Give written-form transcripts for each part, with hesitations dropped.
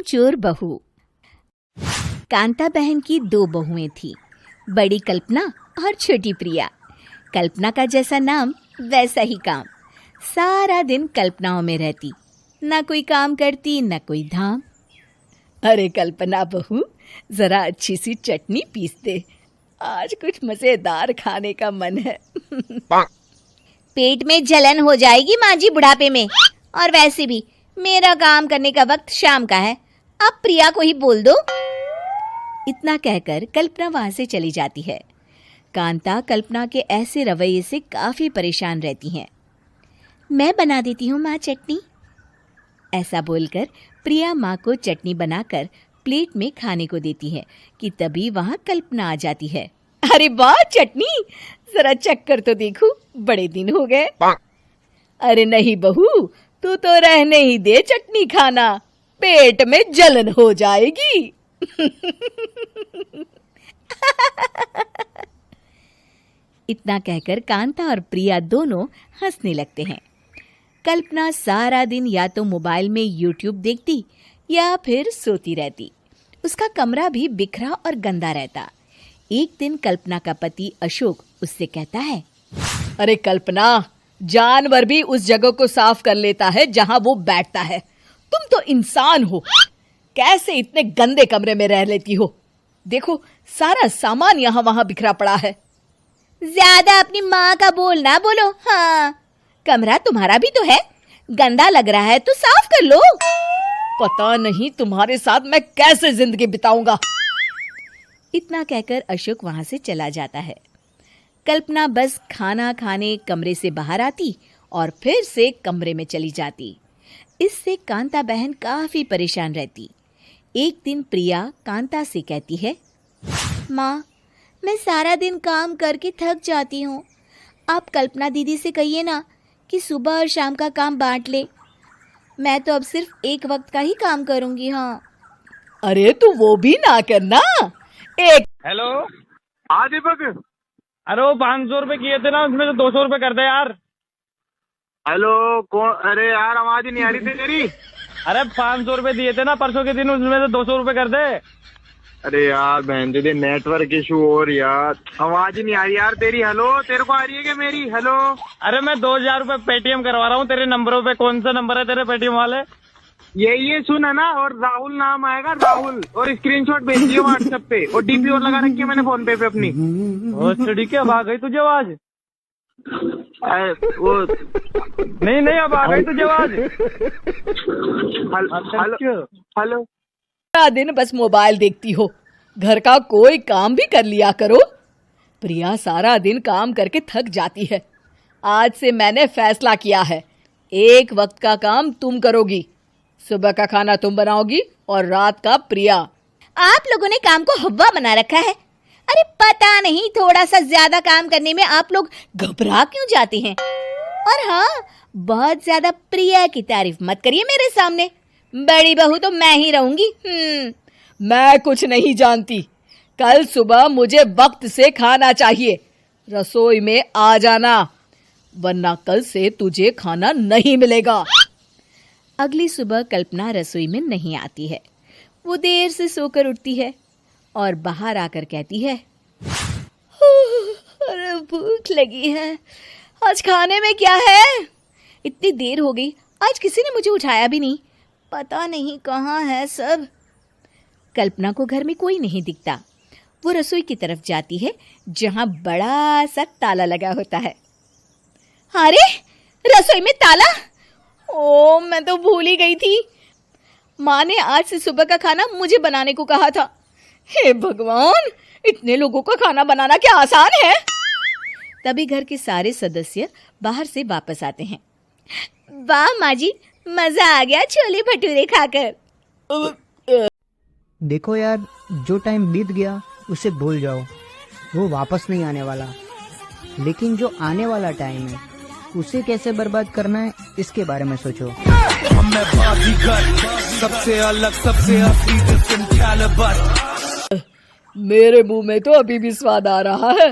चोर बहू। कांता बहन की दो बहुएं थी, बड़ी कल्पना और छोटी प्रिया। कल्पना का जैसा नाम वैसा ही काम। सारा दिन कल्पनाओं में रहती, ना कोई काम करती ना कोई धाम। अरे कल्पना बहू, जरा अच्छी सी चटनी पीस दे, आज कुछ मजेदार खाने का मन है। पेट में जलन हो जाएगी माँ जी बुढ़ापे में, और वैसे भी मेरा काम करने का वक्त शाम का है, अब प्रिया को ही बोल दो। इतना कहकर कल्पना वहां से चली जाती है। कांता कल्पना के ऐसे रवैये से काफी परेशान रहती हैं। मैं बना देती हूँ माँ चटनी। ऐसा बोलकर प्रिया माँ को चटनी बनाकर प्लेट में खाने को देती है कि तभी वहां कल्पना आ जाती है। अरे वाह चटनी, जरा चक्कर तो देखूं, बड़े दिन हो गए। अरे नहीं बहू, तू तो रहने ही दे चटनी खाना, पेट में जलन हो जाएगी। इतना कहकर कांता और प्रिया दोनों हंसने लगते हैं। कल्पना सारा दिन या तो मोबाइल में यूट्यूब देखती या फिर सोती रहती। उसका कमरा भी बिखरा और गंदा रहता। एक दिन कल्पना का पति अशोक उससे कहता है, अरे कल्पना, जानवर भी उस जगह को साफ कर लेता है जहां वो बैठता है, तुम तो इंसान हो, कैसे इतने गंदे कमरे में रह लेती हो? देखो सारा सामान यहाँ वहां बिखरा पड़ा है। ज्यादा अपनी माँ का बोल ना बोलो। हाँ, कमरा तुम्हारा भी तो है, गंदा लग रहा है तो साफ कर लो। पता नहीं तुम्हारे साथ मैं कैसे जिंदगी बिताऊंगा। इतना कहकर अशोक वहां से चला जाता है। कल्पना बस खाना खाने कमरे से बाहर आती और फिर से कमरे में चली जाती। इससे कांता बहन काफी परेशान रहती। एक दिन प्रिया कांता से कहती है, माँ, मैं सारा दिन काम करके थक जाती हूँ, आप कल्पना दीदी से कहिए ना कि सुबह और शाम का काम बांट ले। मैं तो अब सिर्फ एक वक्त का ही काम करूँगी। हाँ। अरे तू वो भी ना करना। हेलो। हाँ दीपक। अरे वो 500 रुपए किए थे ना, उसमें से 200 रुपए कर दे यार। हेलो कौन? अरे यार आवाज ही नहीं आ रही थी तेरी। अरे 500 रुपए दिए थे ना परसों के दिन, उसमें से 200 रुपए कर दे। अरे यार बहन दीदी, नेटवर्क इशू और यार आवाज ही नहीं आ रही यार तेरी। हेलो, तेरे को आ रही है क्या मेरी? हेलो। अरे मैं 2000 रुपए पेटीएम करवा रहा हूँ तेरे नंबरों पे। कौन सा नंबर है तेरे पेटीएम वाले? ये सुन है ना, और राहुल नाम आएगा, राहुल, और स्क्रीनशॉट भेज दियो व्हाट्सएप पे, और डीपी और लगा रखी है मैंने फोन पे अपनी। ठीक है, अब आ गई तुझे आवाज? वो नहीं अब आ गई तुझे आवाज। हेलो। सारा दिन बस मोबाइल देखती हो, घर का कोई काम भी कर लिया करो। प्रिया सारा दिन काम करके थक जाती है। आज से मैंने फैसला किया है, एक वक्त का काम तुम करोगी। सुबह का खाना तुम बनाओगी और रात का प्रिया। आप लोगों ने काम को हव्वा बना रखा है। अरे पता नहीं थोड़ा सा ज्यादा काम करने में आप लोग घबरा क्यों जाते हैं। और हाँ, बहुत ज्यादा प्रिया की तारीफ मत करिए मेरे सामने, बड़ी बहू तो मैं ही रहूंगी। मैं कुछ नहीं जानती, कल सुबह मुझे वक्त से खाना चाहिए। रसोई में आ जाना, वरना कल से तुझे खाना नहीं मिलेगा। अगली सुबह कल्पना रसोई में नहीं आती है। वो देर से सोकर उठती है और बाहर आकर कहती है, अरे भूख लगी है, आज खाने में क्या है? इतनी देर हो गई, आज किसी ने मुझे उठाया भी नहीं, पता नहीं कहाँ है सब। कल्पना को घर में कोई नहीं दिखता। वो रसोई की तरफ जाती है जहां बड़ा सा ताला लगा होता है। अरे रसोई में ताला? ओ, मैं तो भूल ही गई थी। माँ ने आज से सुबह का खाना मुझे बनाने को कहा था। हे भगवान, इतने लोगों का खाना बनाना क्या आसान है? तभी घर के सारे सदस्य बाहर से वापस आते हैं। वाह माँ जी, मजा आ गया छोले भटूरे खाकर। देखो यार, जो टाइम बीत गया उसे भूल जाओ, वो वापस नहीं आने वाला। लेकिन जो आने वाला टाइम है उसे कैसे बर्बाद करना है, इसके बारे में सोचो। सबसे अलग, सबसे मेरे मुंह में तो अभी भी स्वाद आ रहा है।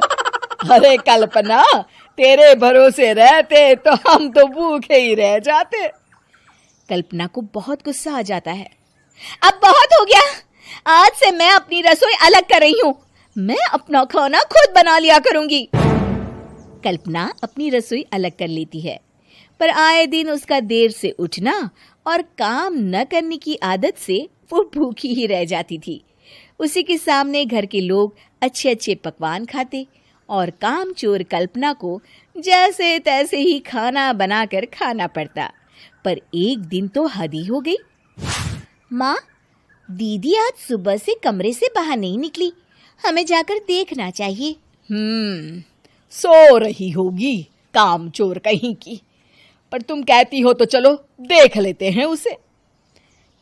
अरे कल्पना, तेरे भरोसे रहते तो हम तो भूखे ही रह जाते। कल्पना को बहुत गुस्सा आ जाता है। अब बहुत हो गया। आज से मैं अपनी रसोई अलग कर रही हूँ। मैं अपना खाना खुद बना लिया करूंगी। कल्पना अपनी रसोई अलग कर लेती है, पर आए दिन उसका देर से उठना और काम न करने की आदत से वो भूखी ही रह जाती थी। उसी के सामने घर के लोग अच्छे अच्छे पकवान खाते और कामचोर कल्पना को जैसे तैसे ही खाना बनाकर खाना पड़ता। पर एक दिन तो हद ही हो गई। माँ, दीदी आज सुबह से कमरे से बाहर नहीं निकली। हमें जाकर देखना चाहिए। सो रही होगी कामचोर कहीं की। पर तुम कहती हो तो चलो देख लेते हैं उसे।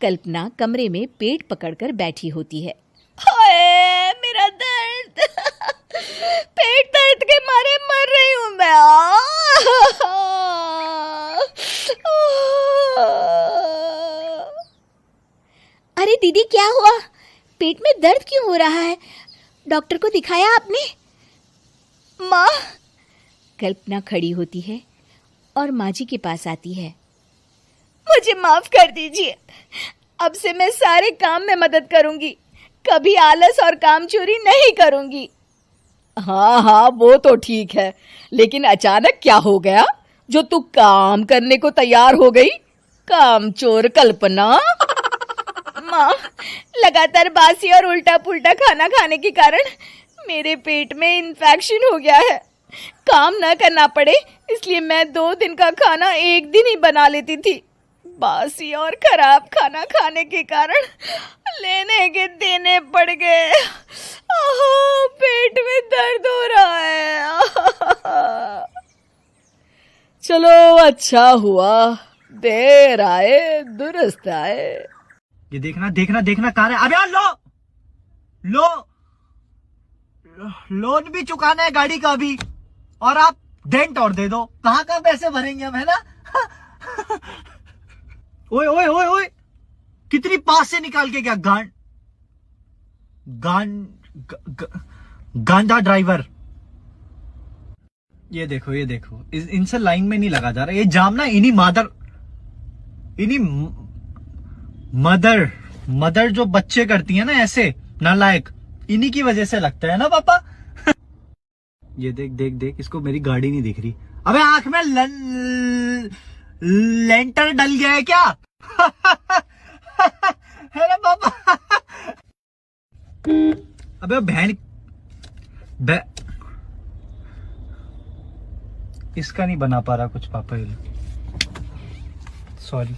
कल्पना कमरे में पेट पकड़कर बैठी होती है। हाय मेरा दर्द। पेट दर्द के मारे मर रही हूँ मैं। अरे दीदी, क्या हुआ? पेट में दर्द क्यों हो रहा है? डॉक्टर को दिखाया आपने? माँ। कल्पना खड़ी होती है और माँ जी के पास आती है। मुझे माफ कर दीजिए। अब से मैं सारे काम में मदद करूंगी। कभी आलस और काम चोरी नहीं करूंगी। हाँ वो तो ठीक है, लेकिन अचानक क्या हो गया जो तू काम करने को तैयार हो गई? कामचोर कल्पना। माँ, लगातार बासी और उल्टा पुल्टा खाना खाने के कारण मेरे पेट में इन्फेक्शन हो गया है। काम न करना पड़े इसलिए मैं 2 दिन का खाना एक दिन ही बना लेती थी। बासी और खराब खाना खाने के कारण लेने के देने पड़ गए। पेट में दर्द हो रहा है। चलो अच्छा हुआ, देर आए दुरुस्त आए। ये देखना देखना देखना कहाँ है? अबे यार लो लोन भी चुकाना है गाड़ी का भी, और आप डेंट और दे दो। कहाँ का पैसे भरेंगे हम, है ना? ओए ओए ओए ओए, कितनी पास से निकाल के क्या गांजा ड्राइवर। ये देखो इनसे लाइन में नहीं लगा जा रहा। ये जाम ना इन्हीं मदर जो बच्चे करती है ना ऐसे नालायक, इन्हीं की वजह से लगता है ना पापा। ये देख इसको मेरी गाड़ी नहीं दिख रही। अबे आंख में लेंटर डल गया है क्या? है ना पापा? अबे बहन इसका नहीं बना पा रहा कुछ पापा। सॉरी।